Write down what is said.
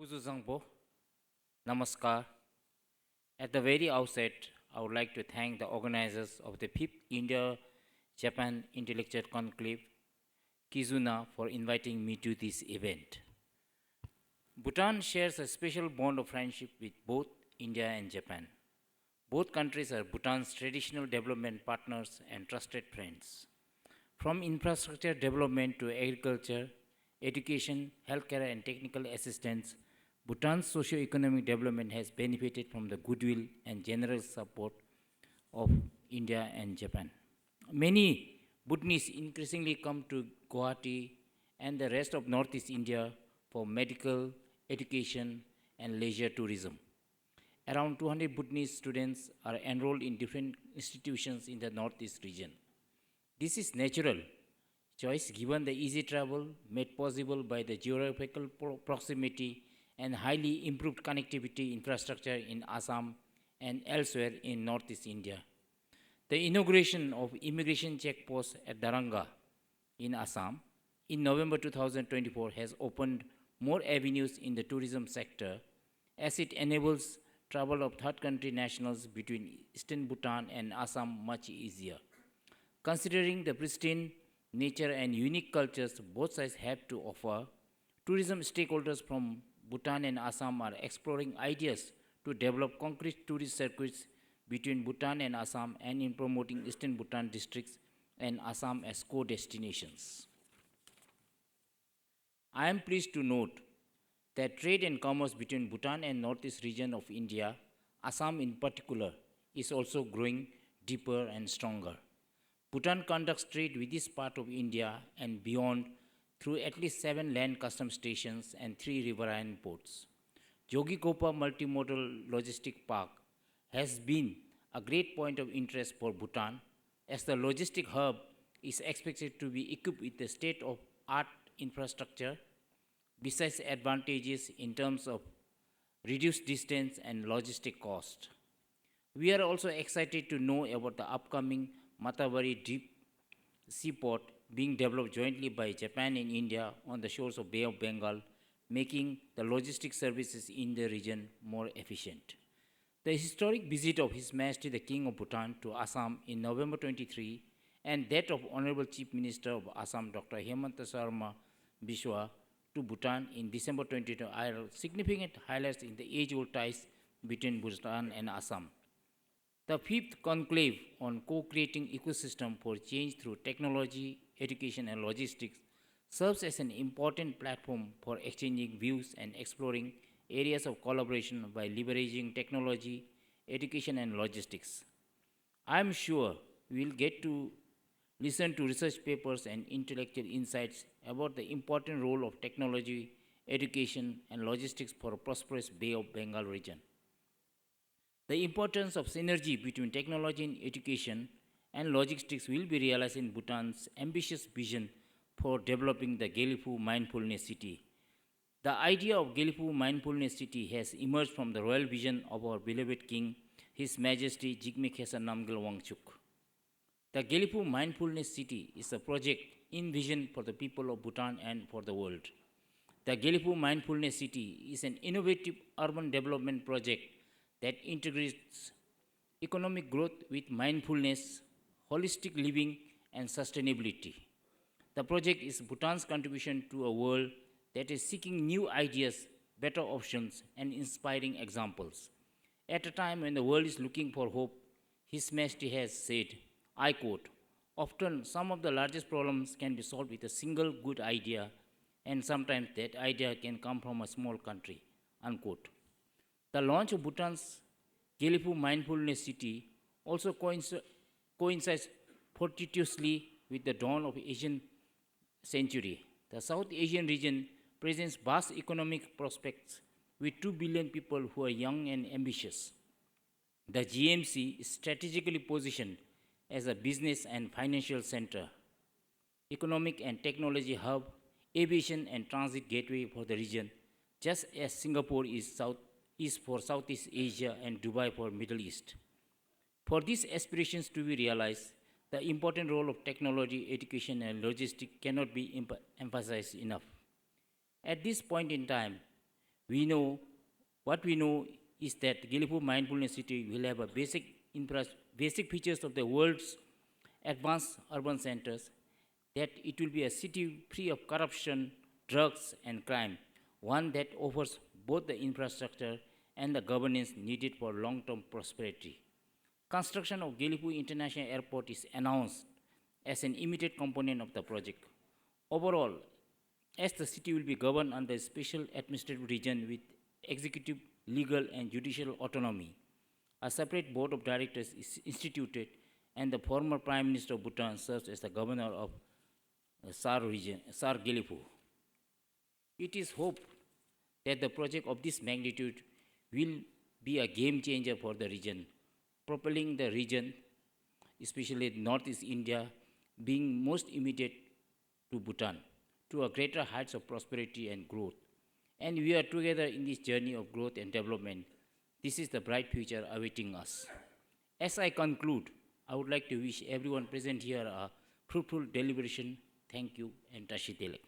Kuzuzangbo, Namaskar. At the very outset, I would like to thank the organizers of the 5th India Japan Intellectual Conclave, Kizuna, for inviting me to this event. Bhutan shares a special bond of friendship with both India and Japan. Both countries are Bhutan's traditional development partners and trusted friends. From infrastructure development to agriculture, education, healthcare, and technical assistance, Bhutan's socio-economic development has benefited from the goodwill and generous support of India and Japan. Many Bhutanese increasingly come to Guwahati and the rest of Northeast India for medical, education, and leisure tourism. Around 200 Bhutanese students are enrolled in different institutions in the Northeast region. This is natural choice given the easy travel made possible by the geographical proximity and highly improved connectivity infrastructure in Assam and elsewhere in Northeast India. The inauguration of immigration checkposts at Daranga in Assam in November 2024 has opened more avenues in the tourism sector as it enables travel of third country nationals between eastern Bhutan and Assam much easier. Considering the pristine nature and unique cultures both sides have to offer, tourism stakeholders from Bhutan and Assam are exploring ideas to develop concrete tourist circuits between Bhutan and Assam and in promoting eastern Bhutan districts and Assam as co-destinations. I am pleased to note that trade and commerce between Bhutan and northeast region of India, Assam in particular, is also growing deeper and stronger. Bhutan conducts trade with this part of India and beyond through at least 7 land customs stations and 3 riverine ports. Jogikopa Multimodal Logistic Park has been a great point of interest for Bhutan as the logistic hub is expected to be equipped with the state of art infrastructure, besides advantages in terms of reduced distance and logistic cost. We are also excited to know about the upcoming Mataveri Deep Seaport being developed jointly by Japan and India on the shores of Bay of Bengal, making the logistic services in the region more efficient. The historic visit of His Majesty the King of Bhutan to Assam in November 23 and that of Honorable Chief Minister of Assam Dr. Hemanta Sharma Biswa to Bhutan in December 22 are significant highlights in the age-old ties between Bhutan and Assam. The fifth conclave on co-creating ecosystem for change through technology, education, and logistics serves as an important platform for exchanging views and exploring areas of collaboration by leveraging technology, education, and logistics. I am sure we will get to listen to research papers and intellectual insights about the important role of technology, education, and logistics for a prosperous Bay of Bengal region. The importance of synergy between technology and education and logistics will be realized in Bhutan's ambitious vision for developing the Gelipu Mindfulness City. The idea of Gelipu Mindfulness City has emerged from the royal vision of our beloved king, His Majesty Jigme Khesar Namgyal Wangchuk. The Gelipu Mindfulness City is a project envisioned for the people of Bhutan and for the world. The Gelipu Mindfulness City is an innovative urban development project that integrates economic growth with mindfulness, holistic living, and sustainability. The project is Bhutan's contribution to a world that is seeking new ideas, better options, and inspiring examples. At a time when the world is looking for hope, His Majesty has said, I quote, often some of the largest problems can be solved with a single good idea, and sometimes that idea can come from a small country, unquote. The launch of Bhutan's Gelipu Mindfulness City also coincides fortuitously with the dawn of Asian century. The South Asian region presents vast economic prospects with 2 billion people who are young and ambitious. The GMC is strategically positioned as a business and financial center, economic and technology hub, aviation and transit gateway for the region, just as Singapore is for Southeast Asia and Dubai for Middle East. For these aspirations to be realized, the important role of technology, education, and logistics cannot be emphasized enough. At this point in time, We know, what we know is that Gilipur Mindfulness City will have a basic features of the world's advanced urban centers, that it will be a city free of corruption, drugs, and crime, one that offers both the infrastructure and the governance needed for long-term prosperity. Construction of Gilipur International Airport is announced as an immediate component of the project. Overall, as the city will be governed under a special administrative region with executive, legal, and judicial autonomy, a separate board of directors is instituted, and the former Prime Minister of Bhutan serves as the governor of SAR region, SAR Gilipur. It is hoped that the project of this magnitude will be a game changer for the region, propelling the region, especially Northeast India, being most immediate to Bhutan, to a greater heights of prosperity and growth. And we are together in this journey of growth and development. This is the bright future awaiting us. As I conclude, I would like to wish everyone present here a fruitful deliberation. Thank you, and Tashi Telek.